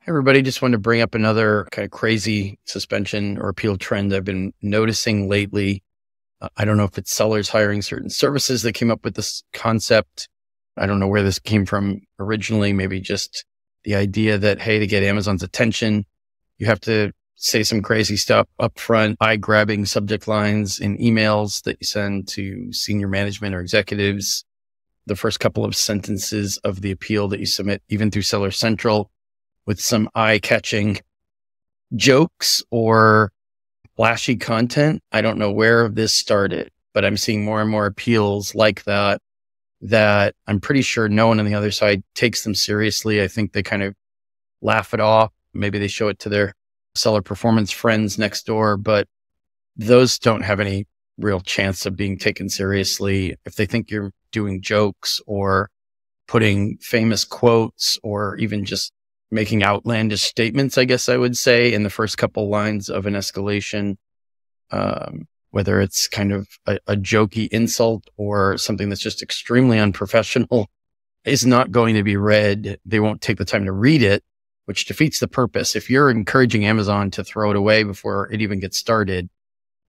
Everybody, just wanted to bring up another kind of crazy suspension or appeal trend I've been noticing lately. I don't know if it's sellers hiring certain services that came up with this concept. I don't know where this came from originally. Maybe just the idea that, hey, to get Amazon's attention, you have to say some crazy stuff up front, eye-grabbing subject lines in emails that you send to senior management or executives. The first couple of sentences of the appeal that you submit, even through Seller Central, with some eye-catching jokes or flashy content. I don't know where this started, but I'm seeing more and more appeals like that I'm pretty sure no one on the other side takes them seriously. I think they kind of laugh it off. Maybe they show it to their seller performance friends next door, but those don't have any real chance of being taken seriously. If they think you're doing jokes or putting famous quotes or even just making outlandish statements, I guess I would say, in the first couple lines of an escalation, whether it's kind of a jokey insult or something that's just extremely unprofessional, is not going to be read. They won't take the time to read it, which defeats the purpose. If you're encouraging Amazon to throw it away before it even gets started,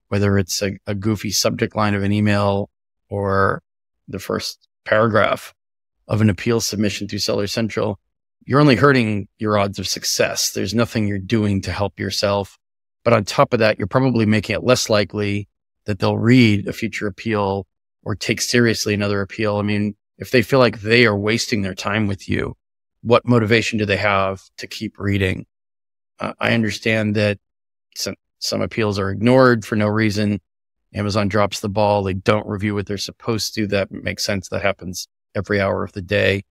whether it's a goofy subject line of an email or the first paragraph of an appeal submission through Seller Central, you're only hurting your odds of success. There's nothing you're doing to help yourself. But on top of that, you're probably making it less likely that they'll read a future appeal or take seriously another appeal. I mean, if they feel like they are wasting their time with you, what motivation do they have to keep reading? I understand that some appeals are ignored for no reason. Amazon drops the ball. They don't review what they're supposed to. That makes sense. That happens every hour of the day.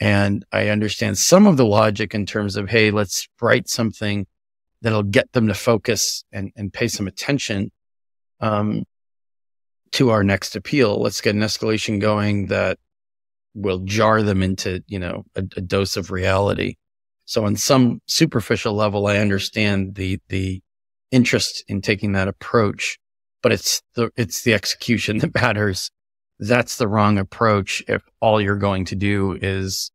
And I understand some of the logic in terms of, hey, let's write something that'll get them to focus and pay some attention to our next appeal. Let's get an escalation going that will jar them into, a dose of reality. So on some superficial level, I understand the interest in taking that approach, but it's the execution that matters. That's the wrong approach if all you're going to do is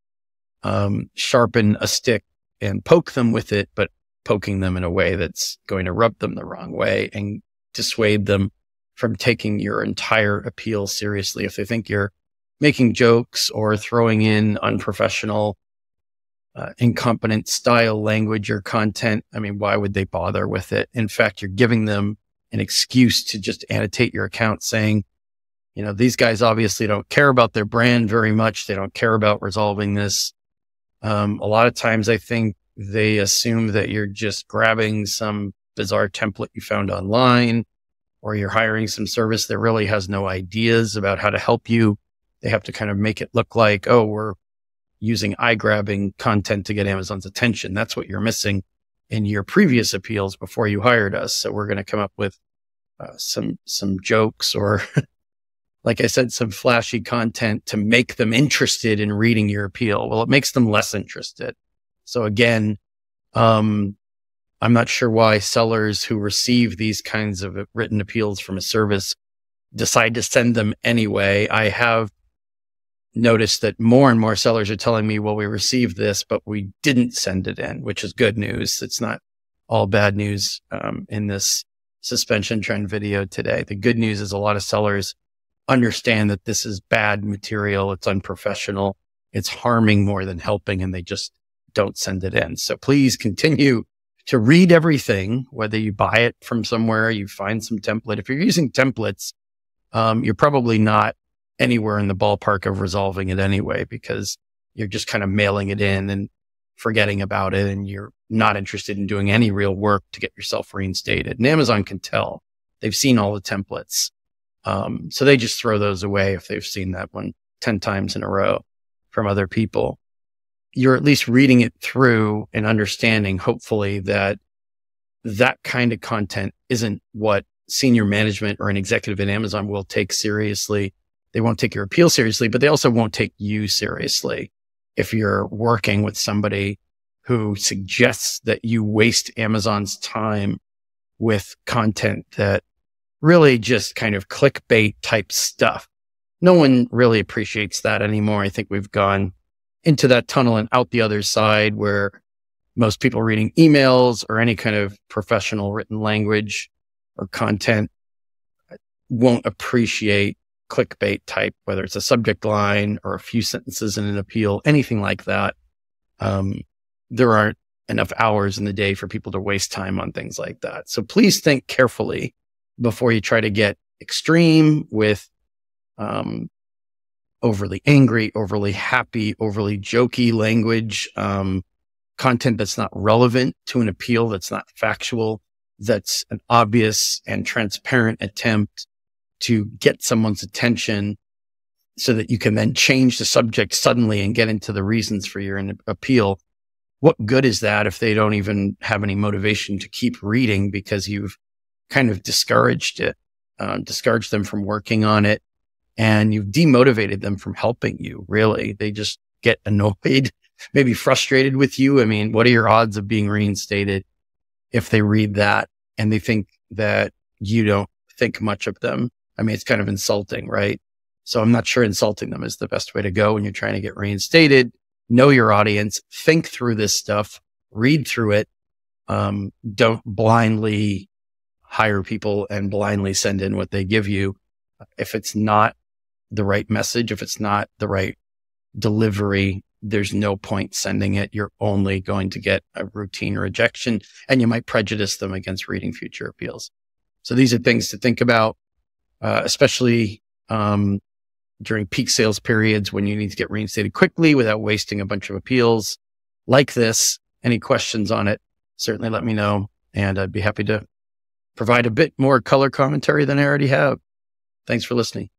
sharpen a stick and poke them with it, but poking them in a way that's going to rub them the wrong way and dissuade them from taking your entire appeal seriously. If they think you're making jokes or throwing in unprofessional, incompetent style language or content, I mean, why would they bother with it? In fact, you're giving them an excuse to just annotate your account saying, these guys obviously don't care about their brand very much. They don't care about resolving this. A lot of times I think they assume that you're just grabbing some bizarre template you found online, or you're hiring some service that really has no ideas about how to help you. They have to kind of make it look like, oh, we're using eye-grabbing content to get Amazon's attention. That's what you're missing in your previous appeals before you hired us. So we're going to come up with some jokes or like I said, some flashy content to make them interested in reading your appeal. Well, it makes them less interested. So again, I'm not sure why sellers who receive these kinds of written appeals from a service decide to send them anyway. I have noticed that more and more sellers are telling me, well, we received this, but we didn't send it in, which is good news. It's not all bad news in this suspension trend video today. The good news is a lot of sellers understand that this is bad material. It's unprofessional. It's harming more than helping, and they just don't send it in. So please continue to read everything, whether you buy it from somewhere, you find some template. If you're using templates, you're probably not anywhere in the ballpark of resolving it anyway, because you're just kind of mailing it in and forgetting about it. And you're not interested in doing any real work to get yourself reinstated. And Amazon can tell. They've seen all the templates. So they just throw those away if they've seen that one 10 times in a row from other people. You're at least reading it through and understanding, hopefully, that kind of content isn't what senior management or an executive at Amazon will take seriously. They won't take your appeal seriously, but they also won't take you seriously. If you're working with somebody who suggests that you waste Amazon's time with content that really just kind of clickbait type stuff, no one really appreciates that anymore. I think we've gone into that tunnel and out the other side where most people reading emails or any kind of professional written language or content won't appreciate clickbait type, whether it's a subject line or a few sentences in an appeal, anything like that. There aren't enough hours in the day for people to waste time on things like that. So please think carefully before you try to get extreme with overly angry, overly happy, overly jokey language, content that's not relevant to an appeal, that's not factual, that's an obvious and transparent attempt to get someone's attention so that you can then change the subject suddenly and get into the reasons for your appeal. What good is that if they don't even have any motivation to keep reading because you've kind of discouraged them from working on it, and you've demotivated them from helping you, really? They just get annoyed, maybe frustrated with you. I mean, what are your odds of being reinstated if they read that and they think that you don't think much of them? I mean, it's kind of insulting, right? So I'm not sure insulting them is the best way to go when you're trying to get reinstated. Know your audience, think through this stuff, read through it. Don't blindly hire people and blindly send in what they give you. If it's not the right message, if it's not the right delivery, there's no point sending it. You're only going to get a routine rejection, and you might prejudice them against reading future appeals. So these are things to think about, especially during peak sales periods when you need to get reinstated quickly without wasting a bunch of appeals like this. Any questions on it, certainly let me know, and I'd be happy to provide a bit more color commentary than I already have. Thanks for listening.